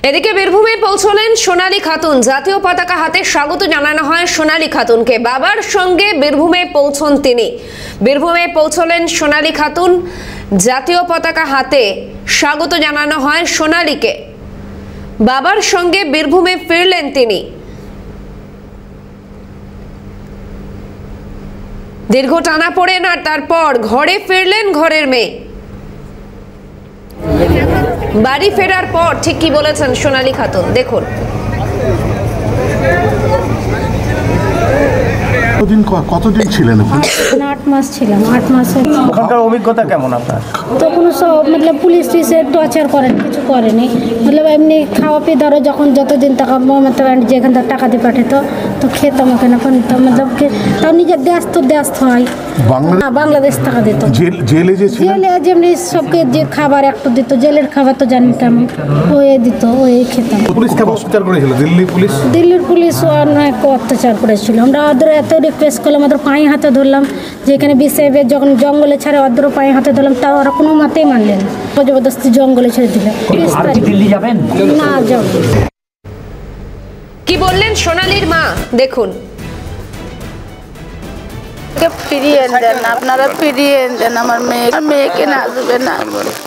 এদিকে বীরভূমে পৌঁছলেন সোনালী খাতুন। জাতীয় পতাকা হাতে স্বাগত জানানো হয় সোনালী খাতুনকে। বাবার সঙ্গে বীরভূমে পৌঁছন তিনি। বীরভূমে পৌঁছলেন সোনালী খাতুন। জাতীয় পতাকা হাতে স্বাগত জানানো হয় সোনালীকে। বাবার সঙ্গে বীরভূমে ফিরলেন তিনি। দীর্ঘ টানাপোড়েন আর তারপর ঘরে ফিরলেন ঘরের মেয়ে। বাড়ি ফেরার পর ঠিক কি বলেছেন সোনালী খাতুন, দেখুন। কতদিন ছিলেন? 8 মাস ছিলাম। 8 মাসের ওখানকার অভিজ্ঞতা কেমন আপনার? তো কোনো সব পুলিশ টুলিশে টর্চার করেন, কিছু করেনি। এমনি খাওয়া পেয়ে ধরো যখন যতদিন টাকা যেখান থেকে টাকা দিয়ে পাঠাতো তো খেতাম ওখানে। তাও নিজের দেশ হয় বাংলাদেশ টাকা দিত। জেলে যেমনি সবকে যে খাবার একটু দিত, জেলের খাবার তো জানি কেমন ওই দিত, ওই খেতাম। দিল্লির পুলিশ অনেক অত্যাচার করেছিল। আমরা ওদের এত রিকোয়েস্ট করলাম, ওদের পায়ে হাতে ধরলাম যে এখানে বিসেবে যখন জঙ্গলে ছাড়ে ওদের পায়ে হাতে ধরলাম, তাও ওরা কোনো মতেই মানলেন। জবরদস্তি জঙ্গলে ছেড়ে দিলে। দিল্লি যাবেন না যাব। কি বললেন সোনালীর মা, দেখুন। ফিরিয়ে দেন, আপনারা ফিরিয়ে দেন আমার মেয়েকে না আসবে না।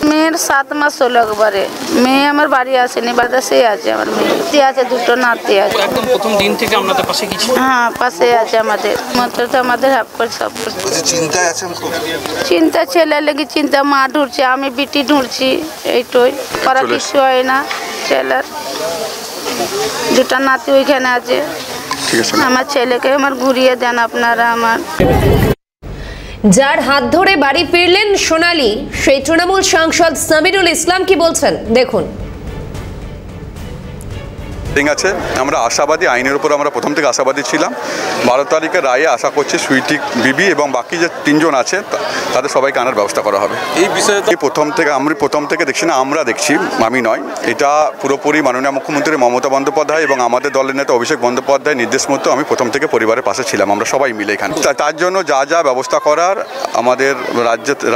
মেয়ের 7 মাস হলো একবারে। মেয়ে আমার বাড়ি আসেনি, বাড়িতে আছে আমার মেয়ে আছে, 2টো নাতি আছে। একদম প্রথম দিন থেকে আপনাদের পাশে কি ছিল? হ্যাঁ, পাশে আছে আমাদের, মাত্র তো আমাদের হেল্প করে সব করছে। চিন্তায় আছেন খুব? চিন্তা ছেলে লেগে চিন্তা, মা ঢুরছে, আমি বিটি ঢুরছি, এইটাই করা কিছু হয় না। ছেলের 2টা নাতি ওইখানে আছে। আমার ছেলেকে আমার ঘুরিয়ে দেন আপনারা। আমার যার হাত ধরে বাড়ি ফিরলেন সোনালী, সেই তৃণমূল সাংসদ সামিরুল ইসলাম কি বলছেন, দেখুন। আছে আমরা আশাবাদী, আইনের উপর আমরা প্রথম থেকে আশাবাদী ছিলাম। 12 তারিখের রায়ে আশা করছি সুইটি বিবি এবং বাকি যে 3 জন আছে তাদের সবাইকে আনার ব্যবস্থা করা হবে। এই বিষয়ে প্রথম থেকে দেখছি না, আমরা দেখছি, আমি নয়। এটা পুরোপুরি মাননীয় মুখ্যমন্ত্রী মমতা বন্দ্যোপাধ্যায় এবং আমাদের দলের নেতা অভিষেক বন্দ্যোপাধ্যায় নির্দেশ মতো আমি প্রথম থেকে পরিবারের পাশে ছিলাম। আমরা সবাই মিলে এখানে তার জন্য যা ব্যবস্থা করার আমাদের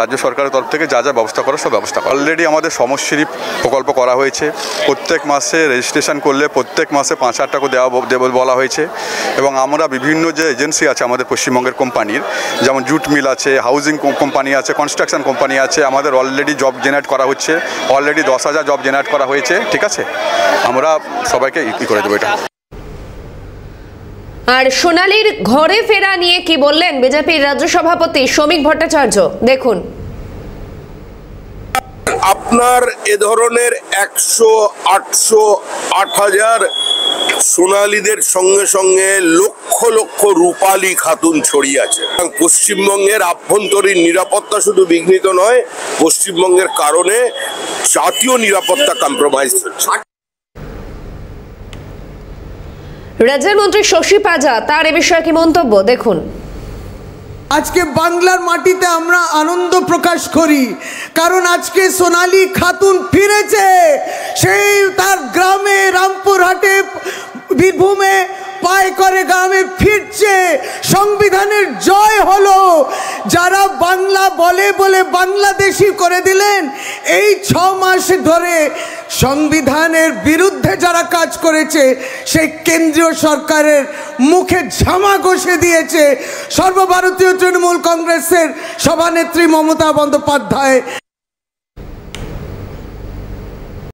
রাজ্য সরকারের তরফ থেকে যা ব্যবস্থা করার সব ব্যবস্থা করা। অলরেডি আমাদের সমশ্রী প্রকল্প করা হয়েছে। প্রত্যেক মাসে রেজিস্ট্রেশন করলে প্রত্যেক মাসে 5,000 টাকা দেওয়া বলা হয়েছে। এবং আমরা বিভিন্ন যে এজেন্সি আছে আমাদের পশ্চিমবঙ্গের কোম্পানির, যেমন জুট মিল আছে, হাউজিং কোম্পানি আছে, কনস্ট্রাকশন কোম্পানি আছে, আমাদের অলরেডি জব জেনারেট করা হচ্ছে। অলরেডি 10,000 জব জেনারেট করা হয়েছে। ঠিক আছে, আমরা সবাইকে করে দেবো এটা। আর সোনালীর ঘরে ফেরা নিয়ে কি বললেন বিজেপির রাজ্য সভাপতি শ্রমিক ভট্টাচার্য, দেখুন। আপনার এ ধরনের 100, 800, 8,000 সোনালীদের সঙ্গে সঙ্গে লক্ষ লক্ষ রূপালী খাতুন ছড়িয়ে আছে। পশ্চিমবঙ্গের আভ্যন্তরীণ নিরাপত্তা শুধু বিঘ্নিত নয়, পশ্চিমবঙ্গের কারণে জাতীয় নিরাপত্তা কম্প্রোমাইজ হচ্ছে। রাজ্যের মন্ত্রী শশী পাজা তার এ বিষয়ে কি মন্তব্য, দেখুন। আজকে বাংলার মাটিতে আমরা আনন্দ প্রকাশ করি, কারণ আজকে সোনালী খাতুন ফিরেছে। সেই তার গ্রামে, রামপুরহাটে, বীরভূমে পায় করে গ্রামে ফিরছে। সংবিধানের জয় হলো। যারা বাংলা বলে বাংলাদেশি করে দিলেন, এই 6 মাস ধরে সংবিধানের বিরুদ্ধে যারা কাজ করেছে সেই কেন্দ্রীয় সরকারের মুখে ঝামা ঘষে দিয়েছে সর্বভারতীয় তৃণমূল কংগ্রেসের সভানেত্রী মমতা বন্দ্যোপাধ্যায়।